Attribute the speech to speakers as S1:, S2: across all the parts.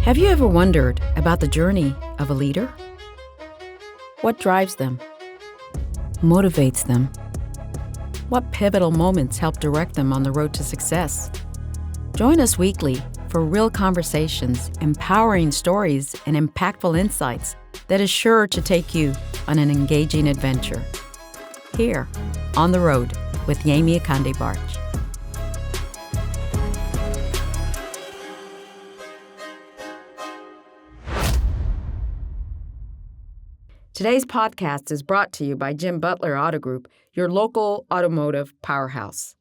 S1: Have you ever wondered about the journey of a leader? What drives them? Motivates them? What pivotal moments help direct them on the road to success? Join us weekly for real conversations, empowering stories, and impactful insights that is sure to take you on an engaging adventure. Here, On the Road with Yemi Akande-Bartsch. Today's podcast is brought to you by Jim Butler Auto Group, your local automotive powerhouse.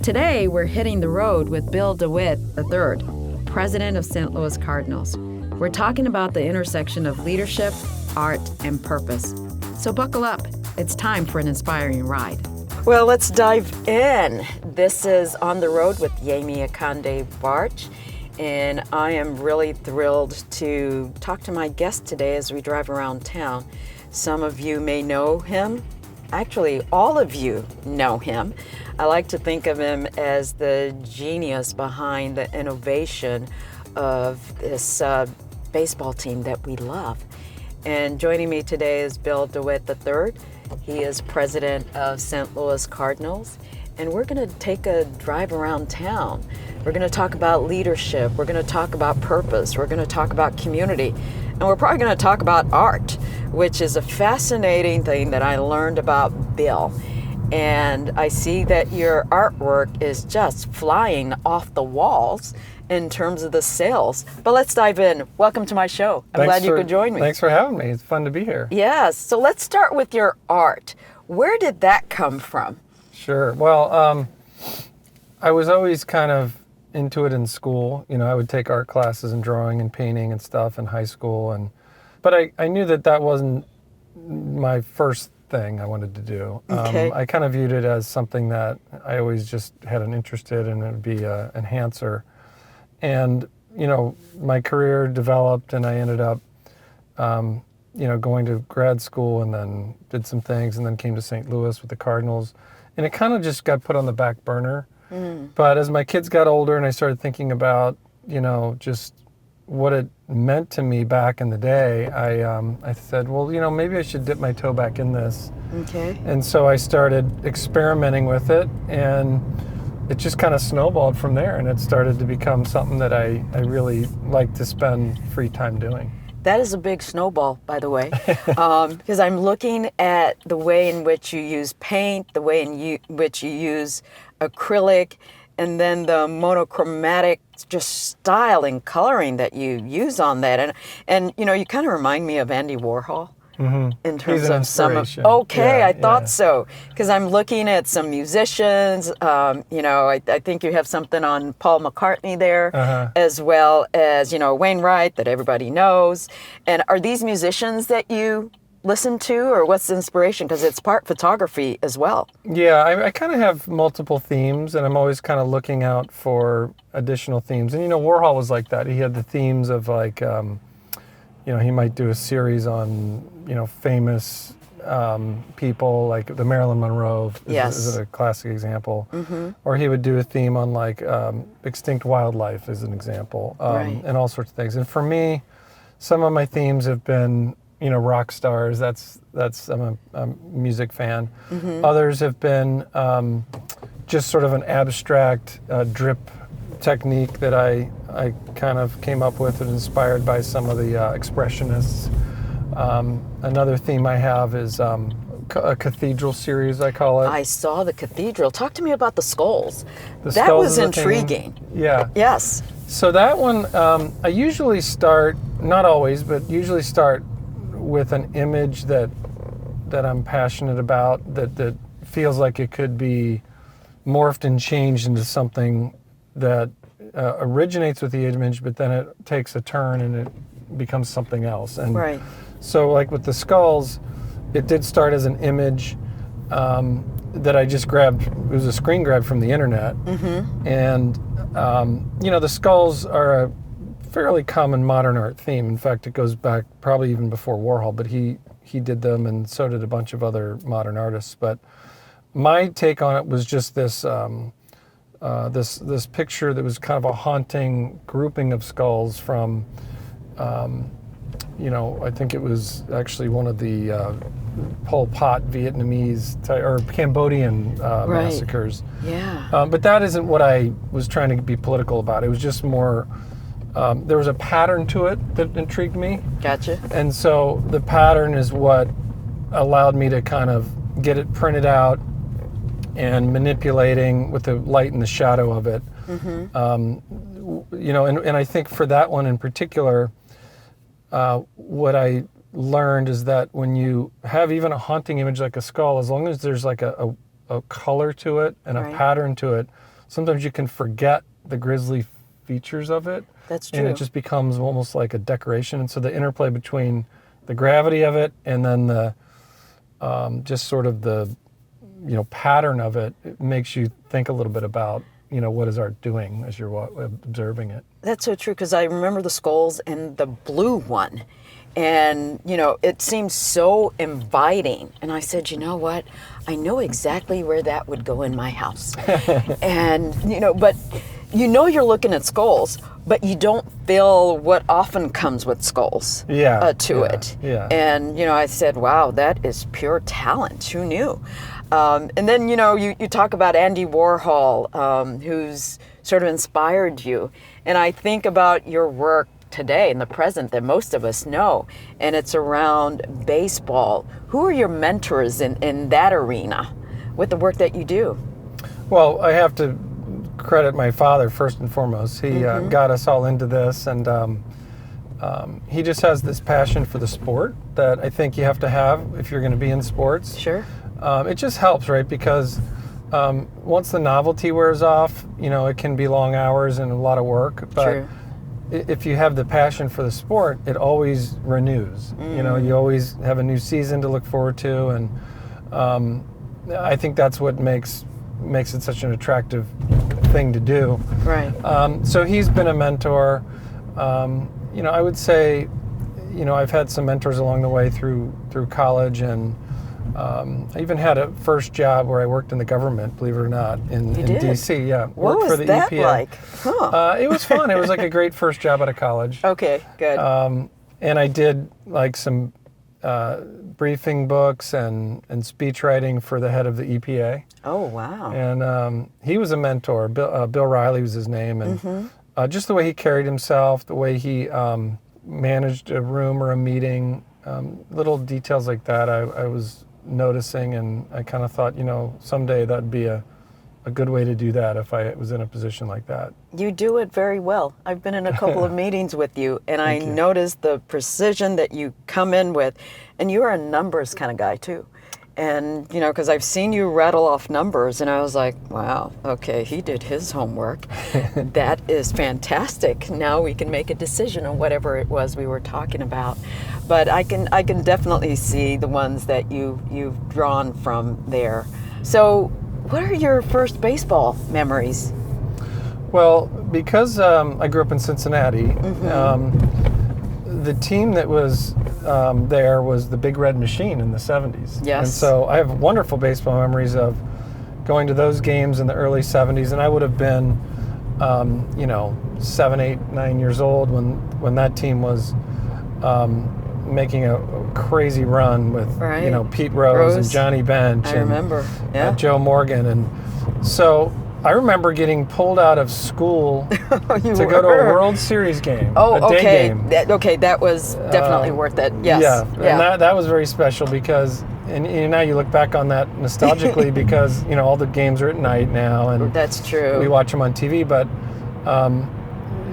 S1: Today, we're hitting the road with Bill DeWitt III, president of St. Louis Cardinals. We're talking about the intersection of leadership, art, and purpose. So buckle up. It's time for an inspiring ride. Well, let's dive in. This is On the Road with Yemi Akande-Bartsch. And I am really thrilled to talk to my guest today as we drive around town. Some of you may know him. Actually, all of you know him. I like to think of him as the genius behind the innovation of this baseball team that we love. And joining me today is Bill DeWitt III. He is president of St. Louis Cardinals. And we're going to take a drive around town. We're going to talk about leadership. We're going to talk about purpose. We're going to talk about community. And we're probably going to talk about art, which is a fascinating thing that I learned about Bill. And I see that your artwork is just flying off the walls in terms of the sales. But let's dive in. Welcome to my show. I'm glad you could join me.
S2: Thanks for having me. It's fun to be here.
S1: Yes. So let's start with your art. Where did that come from?
S2: Sure. Well, I was always kind of into it in school. You know, I would take art classes and drawing and painting and stuff in high school. But I knew that wasn't my first thing I wanted to do.
S1: Okay.
S2: I kind of viewed it as something that I always just had an interest in, and it would be an enhancer. And, you know, my career developed and I ended up, going to grad school and then did some things and then came to St. Louis with the Cardinals. And it kind of just got put on the back burner. But as my kids got older and I started thinking about, just what it meant to me back in the day, I said, well, maybe I should dip my toe back in this.
S1: Okay.
S2: And so I started experimenting with it, and it just kind of snowballed from there, and it started to become something that I really like to spend free time doing.
S1: That is a big snowball, by the way, because I'm looking at the way in which you use paint, the way in which you use acrylic, and then the monochromatic just style and coloring that you use on that. And you kind of remind me of Andy Warhol.
S2: Mm-hmm.
S1: In terms
S2: He's an
S1: of some of,
S2: inspiration.
S1: I thought so, because I'm looking at some musicians. I think you have something on Paul McCartney there, as well as Wainwright that everybody knows. And are these musicians that you listen to, or what's the inspiration? Because it's part photography as well.
S2: Yeah, I kind of have multiple themes, and I'm always kind of looking out for additional themes. And Warhol was like that. He had the themes of like. He might do a series on, famous people, like the Marilyn Monroe is a classic example. Mm-hmm. Or he would do a theme on like extinct wildlife as an example,
S1: right.
S2: And all sorts of things. And for me, some of my themes have been, rock stars. I'm a music fan. Mm-hmm. Others have been just sort of an abstract drip technique that I kind of came up with and inspired by some of the expressionists. Another theme I have is a cathedral series, I call it.
S1: I saw the cathedral. Talk to me about the skulls.
S2: The
S1: that
S2: skulls
S1: was intriguing.
S2: Yeah.
S1: Yes.
S2: So that one, I usually start, not always, but usually start with an image that I'm passionate about, that feels like it could be morphed and changed into something that originates with the image, but then it takes a turn and it becomes something else. And
S1: right.
S2: So like with the skulls, it did start as an image that I just grabbed. It was a screen grab from the internet. Mm-hmm. And, the skulls are a fairly common modern art theme. In fact, it goes back probably even before Warhol, but he did them, and so did a bunch of other modern artists. But my take on it was just this this picture that was kind of a haunting grouping of skulls from, I think it was actually one of the Pol Pot Vietnamese or Cambodian massacres.
S1: Yeah.
S2: But that isn't what I was trying to be political about. It was just more, there was a pattern to it that intrigued me.
S1: Gotcha.
S2: And so the pattern is what allowed me to kind of get it printed out and manipulating with the light and the shadow of it.
S1: Mm-hmm.
S2: And I think for that one in particular, what I learned is that when you have even a haunting image like a skull, as long as there's like a color to it and a pattern to it, sometimes you can forget the grisly features of it.
S1: That's true.
S2: And it just becomes almost like a decoration. And so the interplay between the gravity of it and then the just sort of the pattern of it, it makes you think a little bit about what is art doing as you're observing it.
S1: That's so true, because I remember the skulls and the blue one. And, it seemed so inviting. And I said, you know what? I know exactly where that would go in my house. And, but you're looking at skulls, but you don't feel what often comes with skulls to it.
S2: Yeah.
S1: And, I said, wow, that is pure talent. Who knew? And then, you talk about Andy Warhol, who's sort of inspired you. And I think about your work today in the present that most of us know, and it's around baseball. Who are your mentors in that arena with the work that you do?
S2: Well, I have to credit my father first and foremost. He got us all into this, and he just has this passion for the sport that I think you have to have if you're going to be in sports.
S1: Sure.
S2: It just helps, right? Because once the novelty wears off, it can be long hours and a lot of work. But
S1: True.
S2: If you have the passion for the sport, it always renews. You always have a new season to look forward to, and I think that's what makes it such an attractive thing to do.
S1: Right.
S2: So he's been a mentor. I would say, I've had some mentors along the way through college, and I even had a first job where I worked in the government, believe it or not, in D.C. Yeah,
S1: what
S2: worked
S1: was
S2: for the
S1: that
S2: EPA.
S1: like? Huh.
S2: It was fun. It was like a great first job out of college.
S1: Okay, good.
S2: And I did like some briefing books and speech writing for the head of the EPA.
S1: Oh, wow.
S2: And he was a mentor. Bill Riley was his name, and just the way he carried himself, the way he managed a room or a meeting, little details like that. I was noticing, and I kind of thought, someday that'd be a good way to do that if I was in a position like that.
S1: You do it very well. I've been in a couple of meetings with you, and I noticed the precision that you come in with, and you are a numbers kind of guy too. And, because I've seen you rattle off numbers, and I was like, wow, okay, he did his homework. That is fantastic. Now we can make a decision on whatever it was we were talking about. But I can definitely see the ones that you've drawn from there. So what are your first baseball memories?
S2: Well, because I grew up in Cincinnati, the team that was there was the Big Red Machine in the 70s.
S1: Yes.
S2: And so I have wonderful baseball memories of going to those games in the early 70s, and I would have been, 7, 8, 9 years old when that team was making a crazy run with, Pete Rose and Johnny Bench.
S1: I remember. Yeah.
S2: Joe Morgan. And so I remember getting pulled out of school to go to a World Series game, a day game.
S1: That was definitely worth it. Yes.
S2: Yeah, and that was very special because, and now you look back on that nostalgically because, all the games are at night now, and
S1: that's true.
S2: We watch them on TV, but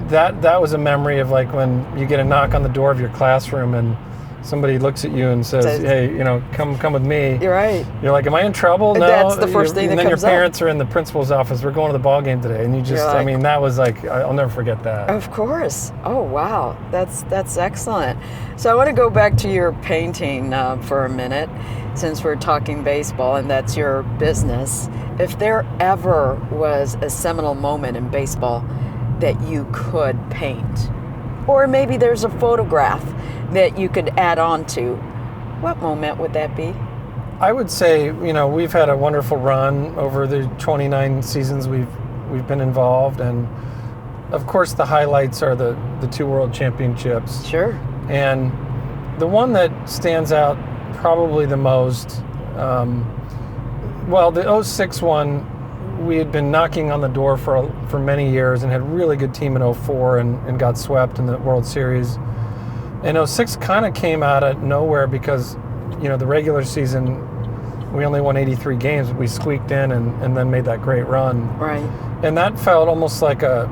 S2: that was a memory of like when you get a knock on the door of your classroom and somebody looks at you and says, hey, come with me.
S1: You're right.
S2: You're like, am I in trouble? No.
S1: That's the first thing that comes up.
S2: And then your parents are in the principal's office. We're going to the ball game today. And you just, that was like, I'll never forget that.
S1: Of course. Oh, wow. That's excellent. So I want to go back to your painting for a minute, since we're talking baseball and that's your business. If there ever was a seminal moment in baseball that you could paint, or maybe there's a photograph that you could add on to, what moment would that be?
S2: I would say, we've had a wonderful run over the 29 seasons we've we've been involved, and of course the highlights are the two world championships.
S1: Sure.
S2: And the one that stands out probably the most, the 06 one, we had been knocking on the door for many years and had a really good team in 04 and got swept in the World Series. And 06 kind of came out of nowhere because, the regular season, we only won 83 games, but we squeaked in and then made that great run.
S1: Right.
S2: And that felt almost like a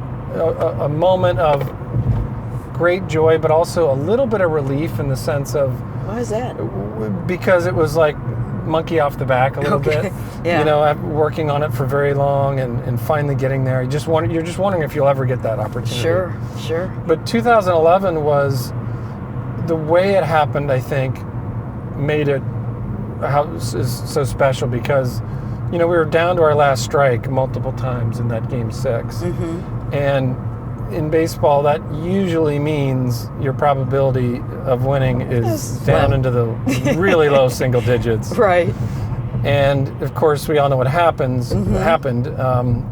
S2: moment of great joy, but also a little bit of relief in the sense of...
S1: Why is that?
S2: Because it was like monkey off the back a little bit.
S1: Yeah.
S2: Working on it for very long and finally getting there. You're just wondering if you'll ever get that opportunity.
S1: Sure.
S2: But 2011 was, the way it happened, I think, made it so special because, we were down to our last strike multiple times in that game 6.
S1: Mm-hmm.
S2: And in baseball, that usually means your probability of winning is down into the really low single digits.
S1: Right.
S2: And of course, we all know what happened.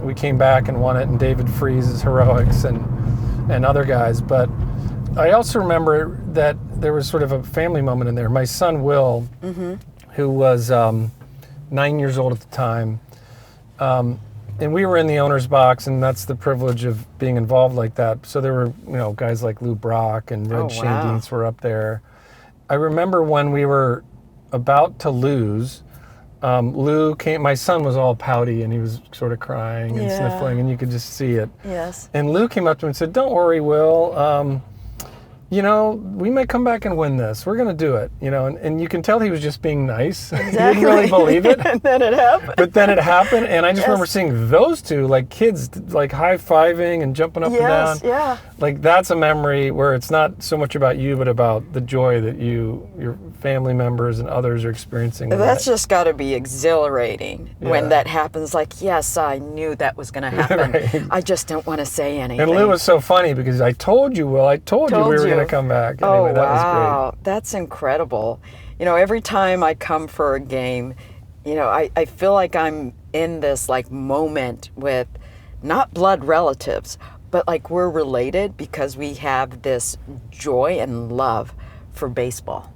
S2: We came back and won it, and David Freeze's heroics and other guys. But I also remember that there was sort of a family moment in there. My son Will, who was 9 years old at the time, and we were in the owner's box, and that's the privilege of being involved like that. So there were, guys like Lou Brock and Red Shane Dietz were up there. I remember when we were about to lose, Lou came, my son was all pouty, and he was sort of crying and sniffling, and you could just see it.
S1: Yes.
S2: And Lou came up to him and said, "Don't worry, Will. We may come back and win this. We're going to do it." And you can tell he was just being nice.
S1: Exactly.
S2: He didn't really believe it.
S1: And then it happened.
S2: But then it happened, and I just remember seeing those two, like kids, like high-fiving and jumping up and down.
S1: Yeah.
S2: Like, that's a memory where it's not so much about you, but about the joy that your family members and others are experiencing.
S1: That's just got to be exhilarating when that happens. Like, yes, I knew that was going to happen.
S2: Right.
S1: I just don't want to say anything.
S2: And Lou was so funny because I told you, Will, I told you we were going to come back. Anyway, that was great.
S1: That's incredible. Every time I come for a game, I feel like I'm in this like moment with not blood relatives, but like we're related because we have this joy and love for baseball.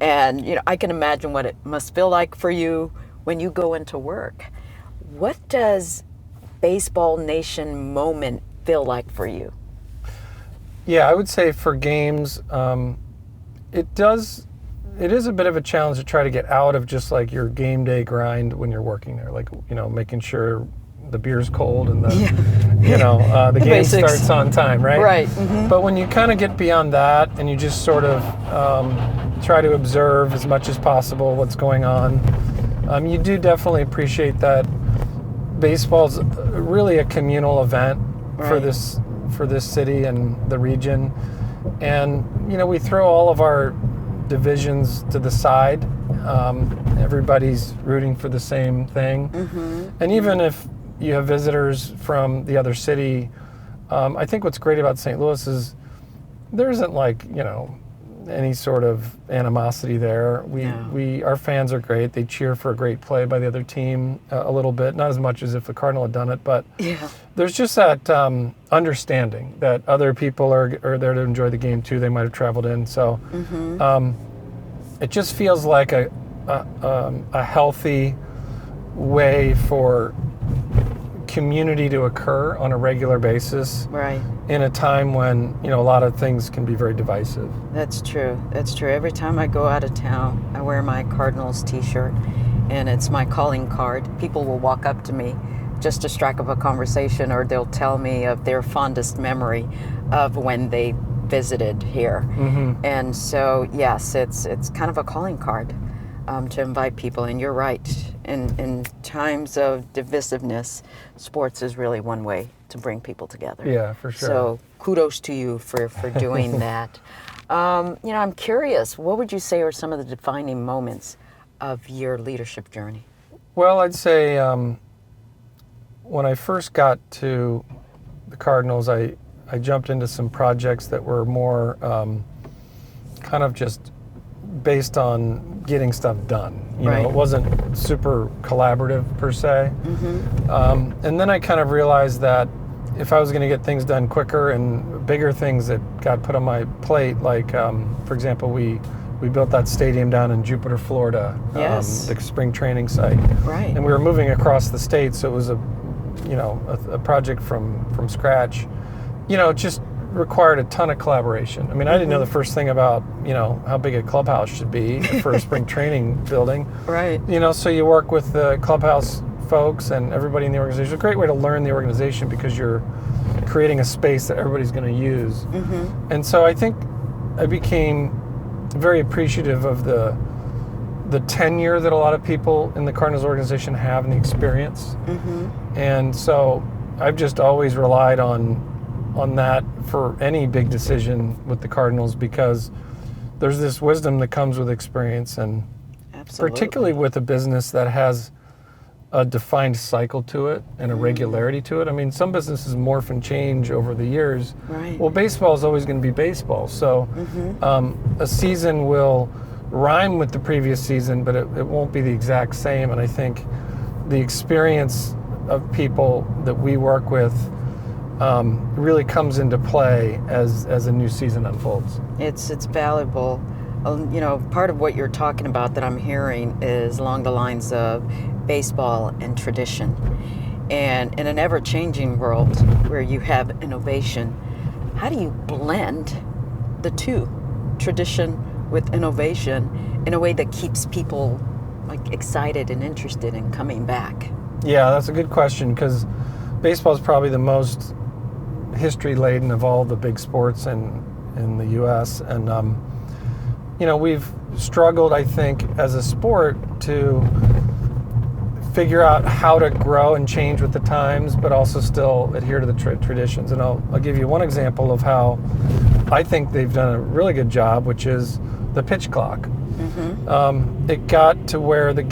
S1: And, I can imagine what it must feel like for you when you go into work. What does Baseball Nation moment feel like for you?
S2: Yeah, I would say for games, it is a bit of a challenge to try to get out of just like your game day grind when you're working there, like, making sure the beer's cold and the game starts on time, right?
S1: Right. Mm-hmm.
S2: But when you kind of get beyond that and you just sort of try to observe as much as possible what's going on, you do definitely appreciate that baseball's really a communal event for this city and the region. And, we throw all of our divisions to the side. Everybody's rooting for the same thing. Mm-hmm. And even if you have visitors from the other city, I think what's great about St. Louis is there isn't like, any sort of animosity there. Our fans are great. They cheer for a great play by the other team a little bit, not as much as if the Cardinal had done it, but there's just that understanding that other people are there to enjoy the game too. They might have traveled in, so it just feels like a healthy way for community to occur on a regular basis,
S1: right?
S2: In a time when a lot of things can be very divisive.
S1: That's true. Every time I go out of town, I wear my Cardinals t-shirt, and it's my calling card. People will walk up to me just to strike up a conversation, or they'll tell me of their fondest memory of when they visited here. Mm-hmm. And so yes, it's kind of a calling card to invite people. And you're right. In times of divisiveness, sports is really one way to bring people together.
S2: Yeah, for sure.
S1: So kudos to you for doing that. I'm curious, what would you say are some of the defining moments of your leadership journey?
S2: Well, I'd say when I first got to the Cardinals, I jumped into some projects that were more kind of just based on getting stuff done. You
S1: Right.
S2: know, it wasn't super collaborative per se. And then I kind of realized that if I was going to get things done quicker and bigger things that got put on my plate, like for example, we built that stadium down in Jupiter, Florida,
S1: Yes.
S2: the spring training site,
S1: Right.
S2: and we were moving across the state, so it was a project from scratch. You know, it just required a ton of collaboration. I mean, I didn't know the first thing about, you know, how big a clubhouse should be for a spring training building.
S1: Right.
S2: You know, so you work with the clubhouse folks and everybody in the organization. It's a great way to learn the organization because you're creating a space that everybody's going to use. And so I think I became very appreciative of the tenure that a lot of people in the Cardinals organization have and the experience. And so I've just always relied on that for any big decision with the Cardinals, because there's this wisdom that comes with experience, and
S1: Absolutely.
S2: particularly with a business that has a defined cycle to it and a regularity to it. I mean, some businesses morph and change over the years.
S1: Right.
S2: Well, baseball is always going to be baseball. So a season will rhyme with the previous season, but it won't be the exact same. And I think the experience of people that we work with really comes into play as a new season unfolds.
S1: It's valuable. You know, part of what you're talking about that I'm hearing is along the lines of baseball and tradition. And in an ever-changing world where you have innovation, how do you blend the two, tradition with innovation, in a way that keeps people like excited and interested in coming back?
S2: Yeah, that's a good question, because baseball is probably the most history-laden of all the big sports in the U.S. And you know, we've struggled, I think, as a sport to figure out how to grow and change with the times, but also still adhere to the traditions. And I'll give you one example of how I think they've done a really good job, which is the pitch clock. It got to where the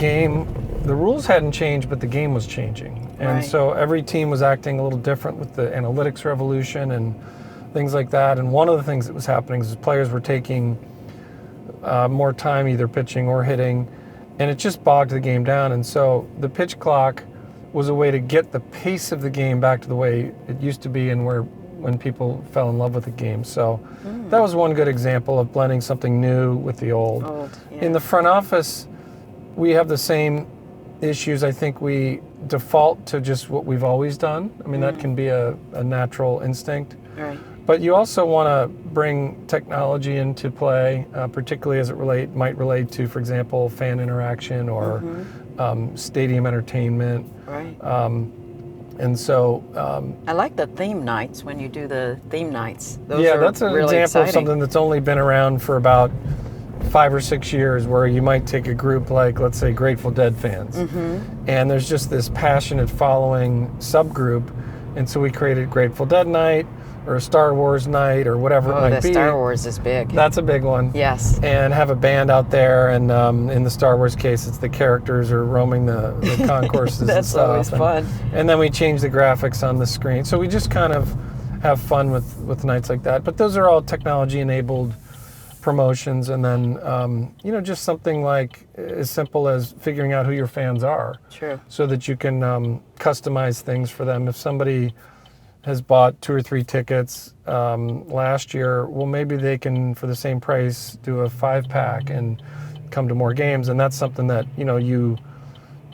S2: rules hadn't changed, but the game was changing. And
S1: Right.
S2: so every team was acting a little different with the analytics revolution and things like that. And one of the things that was happening is players were taking more time either pitching or hitting, and it just bogged the game down. And so the pitch clock was a way to get the pace of the game back to the way it used to be, and when people fell in love with the game. So that was one good example of blending something new with the old.
S1: Yeah.
S2: In the front office, we have the same issues. I think we default to just what we've always done. I mean, that can be a natural instinct.
S1: Right.
S2: But you also want to bring technology into play, particularly as it might relate to, for example, fan interaction or stadium entertainment.
S1: Right.
S2: And so,
S1: I like the theme nights when you do the theme nights. Those
S2: yeah,
S1: are
S2: that's an
S1: really
S2: example
S1: exciting.
S2: of something that's only been around for about 5 or 6 years, where you might take a group like, let's say, Grateful Dead fans, and there's just this passionate following subgroup, and so we created Grateful Dead night, or a Star Wars night, or whatever it might
S1: the
S2: be.
S1: Star Wars is big.
S2: That's a big one.
S1: Yes.
S2: And have a band out there, and in the Star Wars case, it's the characters are roaming the concourses and
S1: That's
S2: stuff.
S1: always fun.
S2: And then we change the graphics on the screen. So we just kind of have fun with nights like that. But those are all technology-enabled promotions. And then, you know, just something like as simple as figuring out who your fans are.
S1: True.
S2: So that you can customize things for them. If somebody has bought 2 or 3 tickets last year, well, maybe they can, for the same price, do a 5-pack and come to more games. And that's something that, you know, you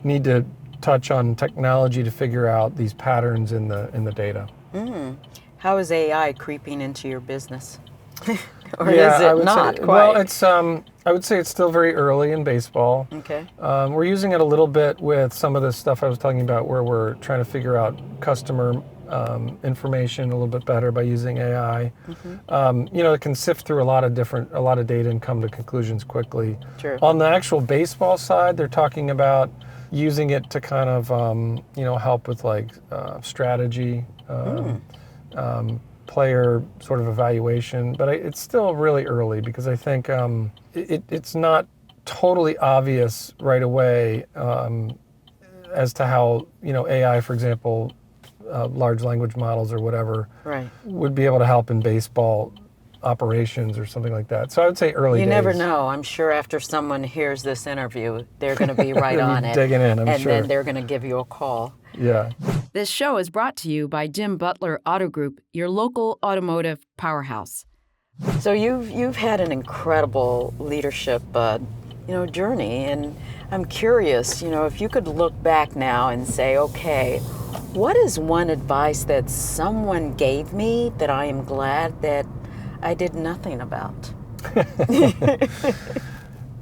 S2: need to touch on technology to figure out these patterns in the data.
S1: How is AI creeping into your business? Or
S2: Yeah,
S1: is
S2: I
S1: it
S2: would
S1: not
S2: say,
S1: quite?
S2: well, it's I would say it's still very early in baseball.
S1: Okay.
S2: We're using it a little bit with some of the stuff I was talking about, where we're trying to figure out customer information a little bit better by using AI. You know, it can sift through a lot of data and come to conclusions quickly.
S1: True.
S2: On the actual baseball side, they're talking about using it to kind of you know, help with like strategy, player sort of evaluation. But it's still really early, because I think it's not totally obvious right away as to how, you know, AI, for example, large language models or whatever,
S1: Right.
S2: would be able to help in baseball operations or something like that. So I would say early days.
S1: You never know. I'm sure after someone hears this interview, they're going to be right on it.
S2: Digging in, I'm
S1: and
S2: sure.
S1: then they're going to give you a call.
S2: Yeah.
S1: This show is brought to you by Jim Butler Auto Group, your local automotive powerhouse. So you've had an incredible leadership, journey, and I'm curious, if you could look back now and say, okay, what is one advice that someone gave me that I am glad that I did nothing about?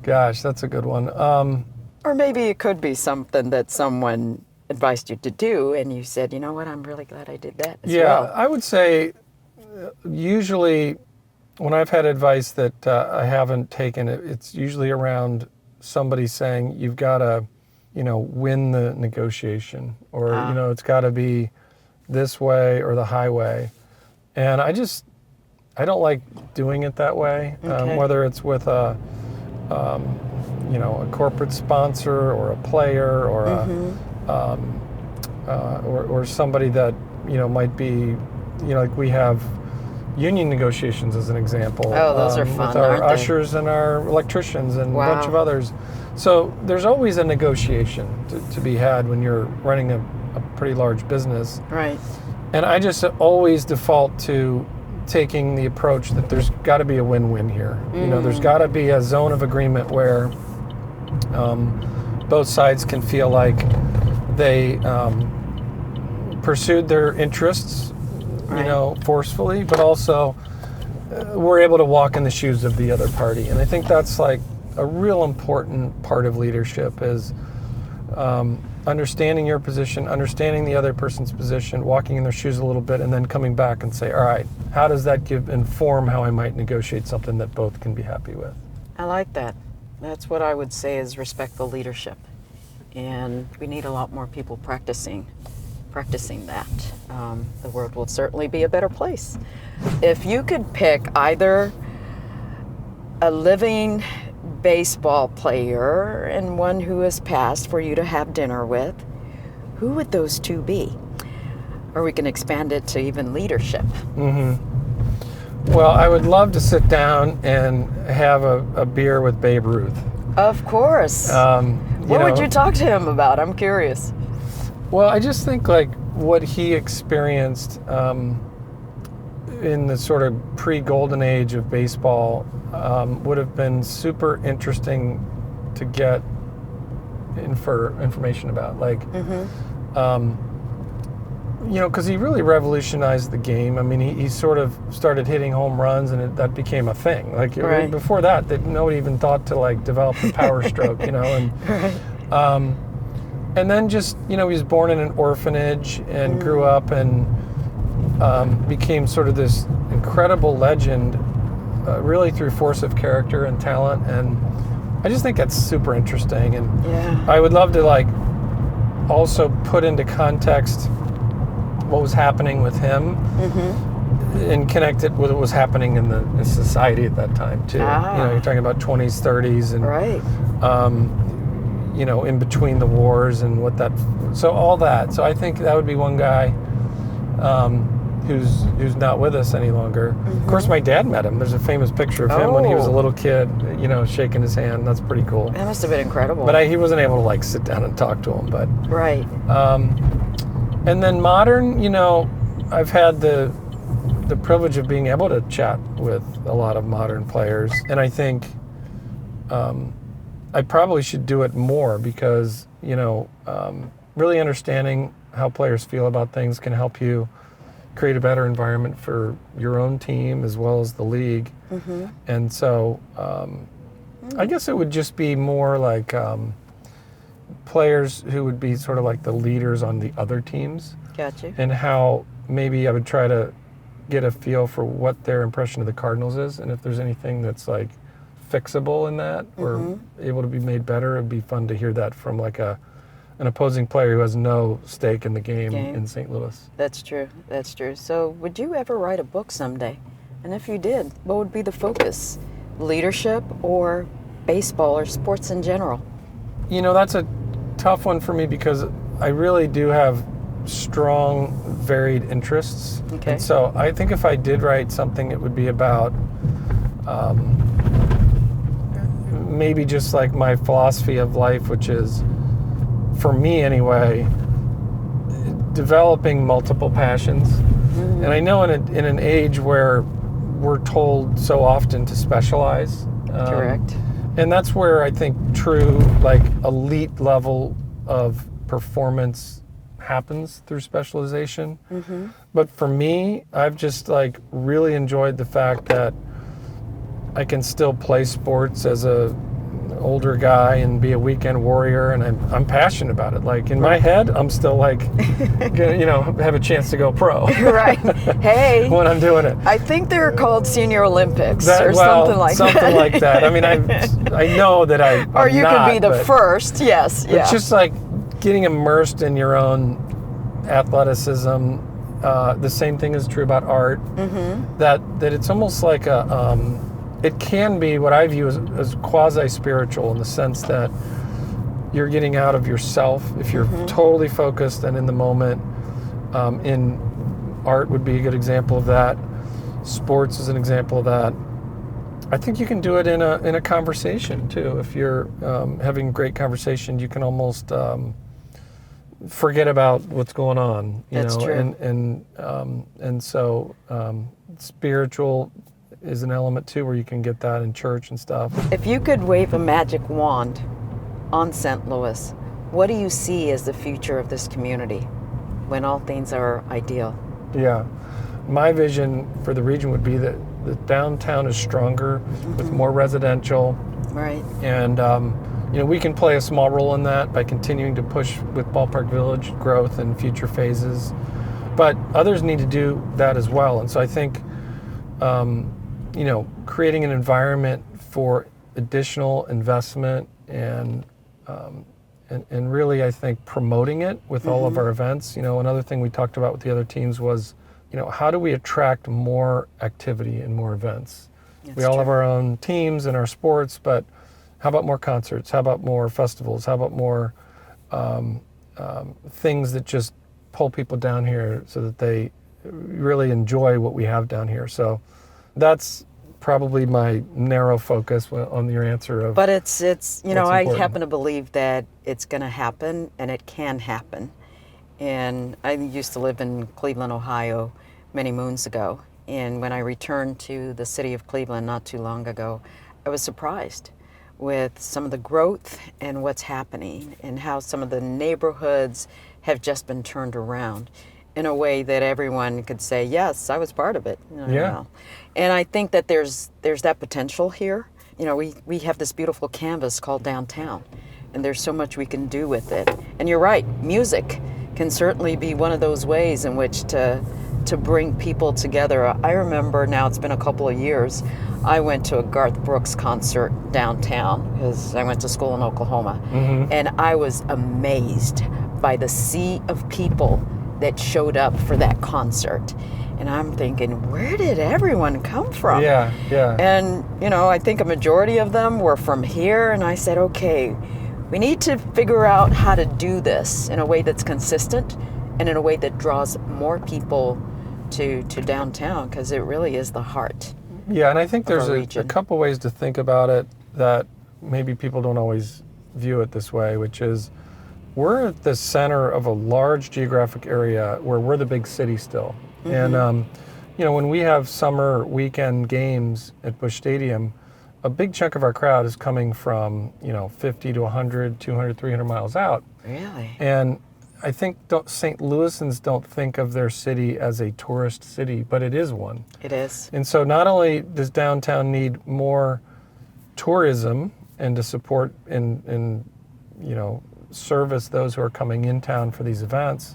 S2: Gosh, that's a good one.
S1: Or maybe it could be something that someone advised you to do, and you said, you know what, I'm really glad I did that as well.
S2: Yeah, I would say usually when I've had advice that I haven't taken, it's usually around somebody saying you've got to, win the negotiation, or it's got to be this way or the highway, and I don't like doing it that way.
S1: Okay.
S2: Whether it's with a corporate sponsor or a player or or somebody that might be, like we have union negotiations as an example.
S1: Oh, those are fun,
S2: with our
S1: aren't they?
S2: ushers and our electricians and
S1: Wow.
S2: a bunch of others. So there's always a negotiation to be had when you're running a pretty large business.
S1: Right.
S2: And I just always default to taking the approach that there's got to be a win-win here. There's got to be a zone of agreement where both sides can feel like they pursued their interests, forcefully, but also we're able to walk in the shoes of the other party. And I think that's like a real important part of leadership is understanding your position, understanding the other person's position, walking in their shoes a little bit, and then coming back and say, all right, how does that inform how I might negotiate something that both can be happy with?
S1: I like that. That's what I would say is respectful leadership. And we need a lot more people practicing that. The world will certainly be a better place. If you could pick either a living baseball player and one who has passed for you to have dinner with, who would those two be? Or we can expand it to even leadership.
S2: Mm-hmm. Well, I would love to sit down and have a beer with Babe Ruth.
S1: Of course. What would you talk to him about? I'm curious.
S2: Well, I just think like what he experienced in the sort of pre-golden age of baseball would have been super interesting to get information about. Like, because he really revolutionized the game. I mean, he sort of started hitting home runs, and that became a thing. Like
S1: right.
S2: Before that nobody even thought to like develop the power stroke, and
S1: right.
S2: And then just, he was born in an orphanage and grew up and became sort of this incredible legend, really through force of character and talent. And I just think that's super interesting. And
S1: yeah.
S2: I would love to like also put into context what was happening with him and connect it with what was happening in the society at that time too. You're talking about 20s, 30s, and
S1: right.
S2: In between the wars and so all that. So I think that would be one guy who's not with us any longer. Of course, my dad met him. There's a famous picture of him when he was a little kid, shaking his hand. That's pretty cool.
S1: That must have been incredible.
S2: But he wasn't able to like sit down and talk to him. But
S1: right.
S2: And then modern, I've had the privilege of being able to chat with a lot of modern players, and I think I probably should do it more because, really understanding how players feel about things can help you create a better environment for your own team as well as the league. And so I guess it would just be more like players who would be sort of like the leaders on the other teams.
S1: Gotcha.
S2: And how maybe I would try to get a feel for what their impression of the Cardinals is, and if there's anything that's like fixable in that or able to be made better. It'd be fun to hear that from like an opposing player who has no stake in the game in St. Louis.
S1: That's true. That's true. So would you ever write a book someday? And if you did, what would be the focus? Leadership or baseball or sports in general?
S2: That's a tough one for me because I really do have strong, varied interests.
S1: Okay.
S2: And so I think if I did write something, it would be about maybe just like my philosophy of life, which is, for me anyway, developing multiple passions. Mm-hmm. And I know in an age where we're told so often to specialize.
S1: Correct.
S2: And that's where I think true, like, elite level of performance happens through specialization. Mm-hmm. But for me, I've just like really enjoyed the fact that I can still play sports as a older guy and be a weekend warrior, and I'm passionate about it. Like, in my head, I'm still like, have a chance to go pro.
S1: Right. Hey.
S2: When I'm doing it.
S1: I think they're called Senior Olympics something like that.
S2: Something like that. I mean, I know that I'm
S1: or you
S2: not,
S1: could be the first, yes.
S2: Yeah. It's just like getting immersed in your own athleticism. The same thing is true about art. Mm-hmm. That it's almost like it can be what I view as quasi-spiritual, in the sense that you're getting out of yourself if you're mm-hmm. totally focused and in the moment. In art would be a good example of that. Sports is an example of that. I think you can do it in a conversation too. If you're having great conversation, you can almost forget about what's going on.
S1: That's true.
S2: And so spiritual is an element too, where you can get that in church and stuff.
S1: If you could wave a magic wand on St. Louis, what do you see as the future of this community when all things are ideal?
S2: Yeah, my vision for the region would be that the downtown is stronger, mm-hmm. with more residential.
S1: Right.
S2: And we can play a small role in that by continuing to push with Ballpark Village growth and future phases. But others need to do that as well. And so I think creating an environment for additional investment and really, I think, promoting it with mm-hmm. all of our events. Another thing we talked about with the other teams was, how do we attract more activity and more events? We all have our own teams and our sports, but how about more concerts? How about more festivals? How about more things that just pull people down here so that they really enjoy what we have down here? So that's probably my narrow focus on your answer of.
S1: But it's I happen to believe that it's going to happen, and it can happen. And I used to live in Cleveland, Ohio, many moons ago. And when I returned to the city of Cleveland not too long ago, I was surprised with some of the growth and what's happening, and how some of the neighborhoods have just been turned around in a way that everyone could say, yes, I was part of it.
S2: Yeah.
S1: And I think that there's that potential here. We have this beautiful canvas called downtown, and there's so much we can do with it. And you're right, music can certainly be one of those ways in which to bring people together. I remember, now it's been a couple of years, I went to a Garth Brooks concert downtown because I went to school in Oklahoma. Mm-hmm. And I was amazed by the sea of people that showed up for that concert. And I'm thinking, where did everyone come from?
S2: Yeah.
S1: And, I think a majority of them were from here. And I said, okay, we need to figure out how to do this in a way that's consistent and in a way that draws more people to downtown, because it really is the heart. Yeah,
S2: and I think there's a couple ways to think about it that maybe people don't always view it this way, which is, we're at the center of a large geographic area where we're the big city still. Mm-hmm. And, when we have summer weekend games at Busch Stadium, a big chunk of our crowd is coming from, 50 to 100, 200, 300 miles out.
S1: Really?
S2: And I think St. Louisans don't think of their city as a tourist city, but it is one.
S1: It is.
S2: And so not only does downtown need more tourism and to support and service those who are coming in town for these events,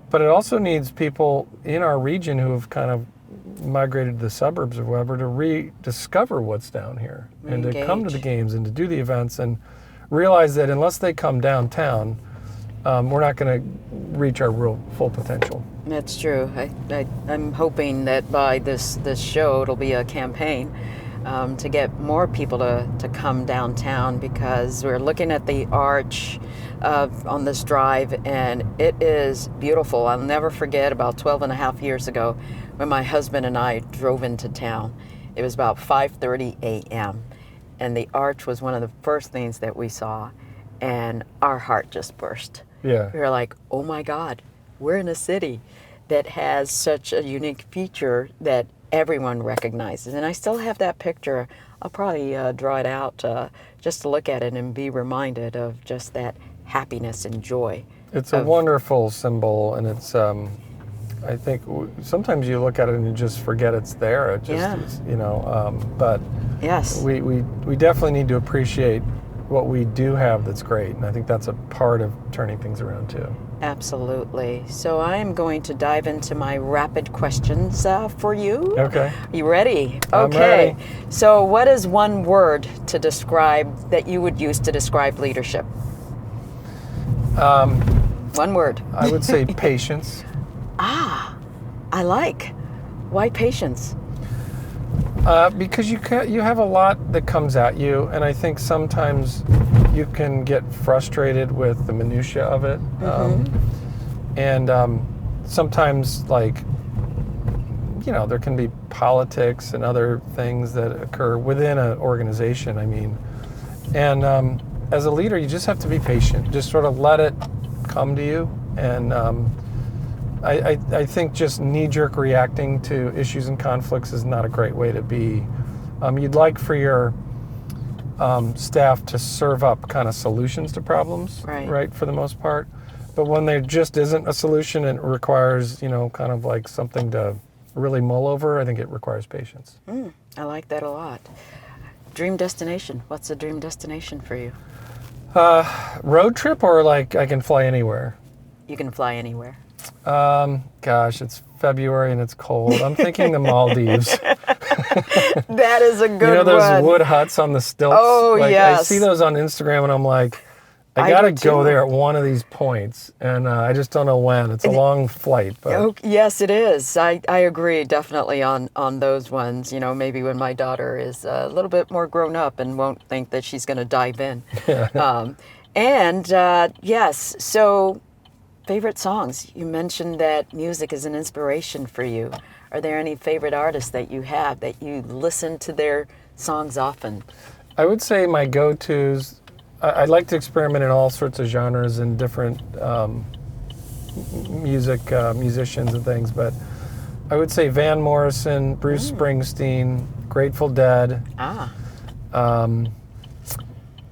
S2: but it also needs people in our region who have kind of migrated to the suburbs or whatever to rediscover what's down here and to come to the games and to do the events and realize that unless they come downtown, we're not going to reach our real full potential.
S1: That's true. I'm hoping that by this show, it'll be a campaign to get more people to come downtown, because we're looking at the arch on this drive, and it is beautiful. I'll never forget about 12 and a half years ago when my husband and I drove into town. It was about 5:30 a.m. and the arch was one of the first things that we saw, and our heart just burst.
S2: Yeah.
S1: We were like, oh my God, we're in a city that has such a unique feature that everyone recognizes. And I still have that picture. I'll probably draw it out just to look at it and be reminded of just that happiness and joy.
S2: It's a wonderful symbol, and it's, I think sometimes you look at it and you just forget it's there. It just is, you know, but
S1: yes,
S2: we definitely need to appreciate what we do have that's great. And I think that's a part of turning things around too.
S1: Absolutely. So I am going to dive into my rapid questions for you.
S2: Okay.
S1: You ready?
S2: I'm
S1: Okay.
S2: ready.
S1: So what is one word to describe that you would use to describe leadership? One word.
S2: I would say patience.
S1: I like. Why patience?
S2: Because you have a lot that comes at you, and I think sometimes you can get frustrated with the minutia of it, and sometimes, like, you know, there can be politics and other things that occur within an organization. I mean, and as a leader, you just have to be patient. Just sort of let it come to you, and I think just knee-jerk reacting to issues and conflicts is not a great way to be. You'd like for your staff to serve up kind of solutions to problems, right, for the most part. But when there just isn't a solution and it requires, you know, kind of like something to really mull over, I think it requires patience.
S1: I like that a lot. Dream destination. What's a dream destination for you?
S2: Road trip, or like I can fly anywhere?
S1: You can fly anywhere.
S2: Gosh, it's February and it's cold. I'm thinking the Maldives.
S1: That is a good one.
S2: You know those wood huts on the stilts?
S1: Oh,
S2: like,
S1: yes.
S2: I see those on Instagram and I'm like, I gotta go there at one of these points, and I just don't know when. It's a long flight. But.
S1: Oh, yes, it is. I agree definitely on those ones. You know, maybe when my daughter is a little bit more grown up and won't think that she's going to dive in. Yes, so favorite songs. You mentioned that music is an inspiration for you. Are there any favorite artists that you have that you listen to their songs often?
S2: I would say my go-tos, I like to experiment in all sorts of genres and different musicians and things, but I would say Van Morrison, Bruce Springsteen, Grateful Dead,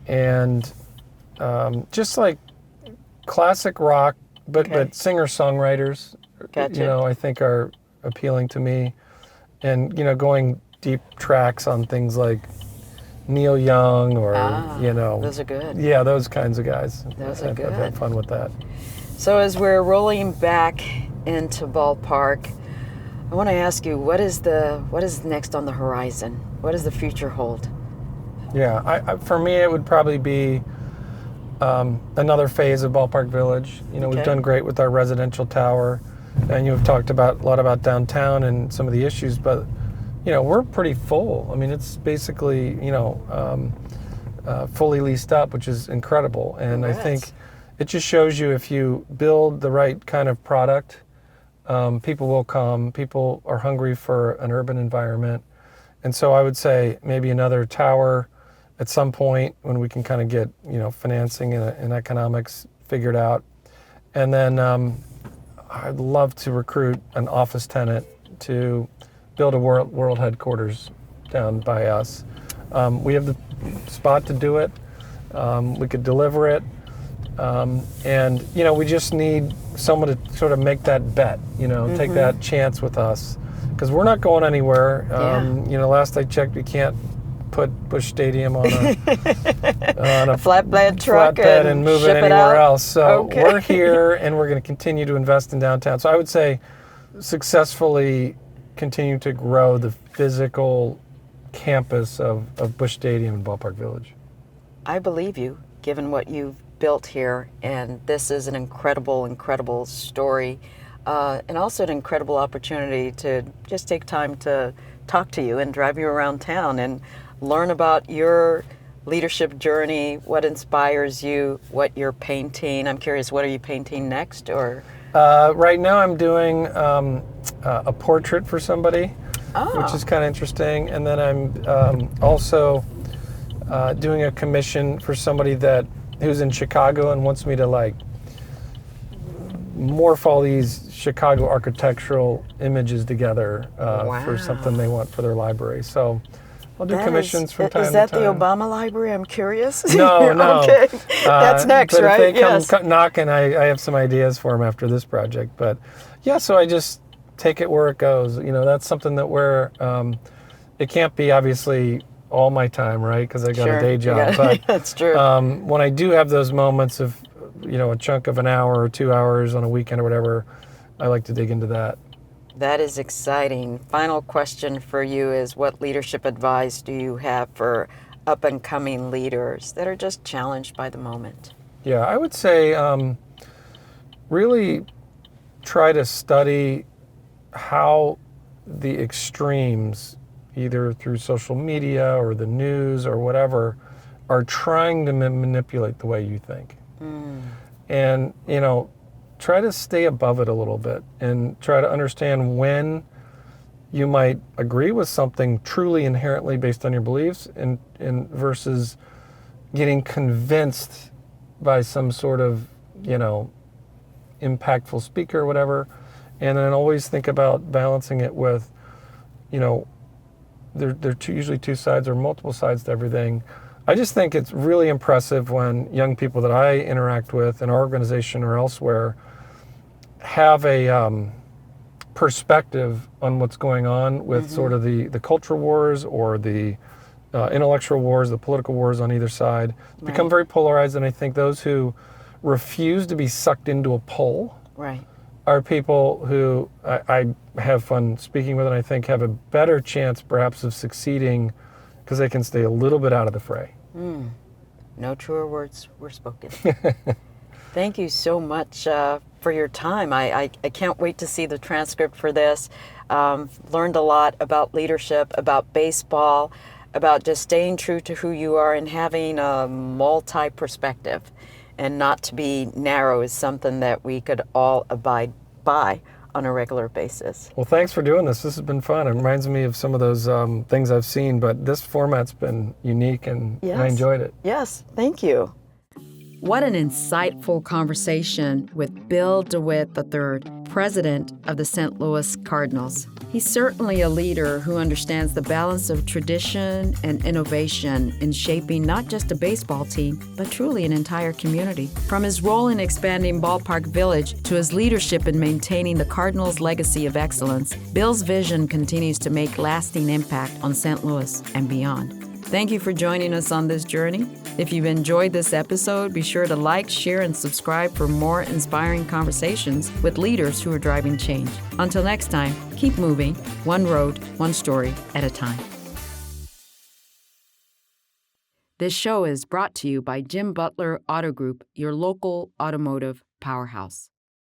S2: and just like classic rock, but singer-songwriters,
S1: Gotcha.
S2: you know, I think are appealing to me. And, you know, going deep tracks on things like Neil Young or, you know.
S1: Those are good.
S2: Yeah, those kinds of guys.
S1: Those are good.
S2: I've had fun with that.
S1: So as we're rolling back into Ballpark, I want to ask you, what is next on the horizon? What does the future hold?
S2: Yeah, for me, it would probably be another phase of Ballpark Village. You know, we've done great with our residential tower, and you've talked a lot about downtown and some of the issues, but you know, we're pretty full. I mean, it's basically, you know, fully leased up, which is incredible. And I think it just shows you if you build the right kind of product, people will come. People are hungry for an urban environment. And so I would say maybe another tower at some point when we can kind of get, you know, financing and economics figured out. And then I'd love to recruit an office tenant to build a world headquarters down by us. We have the spot to do it. We could deliver it. And, you know, we just need someone to sort of make that bet, you know, take that chance with us. Because we're not going anywhere. You know, last I checked, we can't put Busch Stadium on a
S1: flatbed truck
S2: and move it anywhere else. So we're here, and we're going to continue to invest in downtown. So I would say successfully continue to grow the physical campus of Busch Stadium and Ballpark Village.
S1: I believe you, given what you've built here, and this is an incredible story, and also an incredible opportunity to just take time to talk to you and drive you around town and learn about your leadership journey, what inspires you, what you're painting. I'm curious, what are you painting next? Or
S2: right now I'm doing a portrait for somebody, which is kind of interesting. And then I'm also doing a commission for somebody who's in Chicago and wants me to like morph all these Chicago architectural images together for something they want for their library. So I'll do commissions from time to time.
S1: Is that the Obama Library? I'm curious.
S2: No, no.
S1: Okay, that's next,
S2: but
S1: right?
S2: If they come knocking, I have some ideas for them after this project. But yeah, so I just take it where it goes. You know, that's something that it can't be obviously all my time, right? Because I got a day job. But
S1: that's true.
S2: When I do have those moments of, a chunk of an hour or 2 hours on a weekend or whatever, I like to dig into that.
S1: That is exciting. Final question for you is, what leadership advice do you have for up-and-coming leaders that are just challenged by the moment?
S2: Yeah, I would say really try to study how the extremes, either through social media or the news or whatever, are trying to manipulate the way you think. And, try to stay above it a little bit and try to understand when you might agree with something truly inherently based on your beliefs and versus getting convinced by some sort of, impactful speaker or whatever. And then always think about balancing it with, there are usually two sides or multiple sides to everything. I just think it's really impressive when young people that I interact with in our organization or elsewhere have a perspective on what's going on with sort of the culture wars or the intellectual wars, the political wars on either side. Become very polarized, and I think those who refuse to be sucked into a poll are people who I have fun speaking with, and I think have a better chance perhaps of succeeding because they can stay a little bit out of the fray.
S1: No truer words were spoken. Thank you so much for your time. I can't wait to see the transcript for this. Learned a lot about leadership, about baseball, about just staying true to who you are and having a multi-perspective, and not to be narrow is something that we could all abide by on a regular basis.
S2: Well, thanks for doing this. This has been fun. It reminds me of some of those things I've seen, but this format's been unique and I enjoyed it.
S1: Yes, thank you.
S3: What an insightful conversation with Bill DeWitt III, president of the St. Louis Cardinals. He's certainly a leader who understands the balance of tradition and innovation in shaping not just a baseball team, but truly an entire community. From his role in expanding Ballpark Village to his leadership in maintaining the Cardinals' legacy of excellence, Bill's vision continues to make lasting impact on St. Louis and beyond. Thank you for joining us on this journey. If you've enjoyed this episode, be sure to like, share, and subscribe for more inspiring conversations with leaders who are driving change. Until next time, keep moving, one road, one story at a time. This show is brought to you by Jim Butler Auto Group, your local automotive powerhouse.